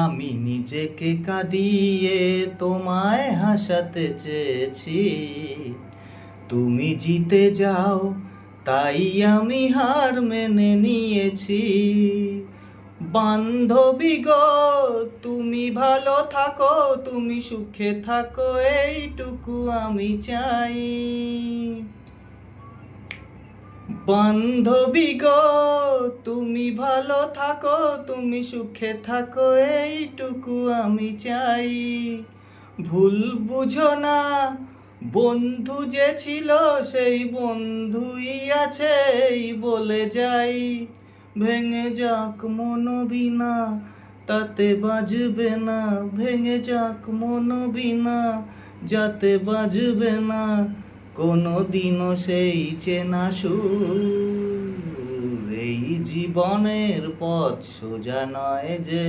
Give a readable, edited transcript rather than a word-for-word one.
আমি নিজেকে কাঁদিয়ে তোমায় হাসাতে চেয়েছি, তুমি জিতে যাও তাই আমি হার মেনে নিয়েছি। বান্ধবী গো, তুমি ভালো থাকো, তুমি সুখে থাকো, এইটুকু আমি চাই। বান্ধবী গো, তুমি ভালো থাকো, তুমি সুখে থাকো, এইটুকু আমি চাই। ভুল বুঝো না, বন্ধু যে ছিল সেই বন্ধুই আছে এই বলে যাই। ভেঙে যাক মন বিনা তাতে বাজবে না, ভেঙে যাক মন বিনা যাতে বাজবে না কোনো দিনও সেই চেনা সুর। এই জীবনের পথ সোজা নয় যে।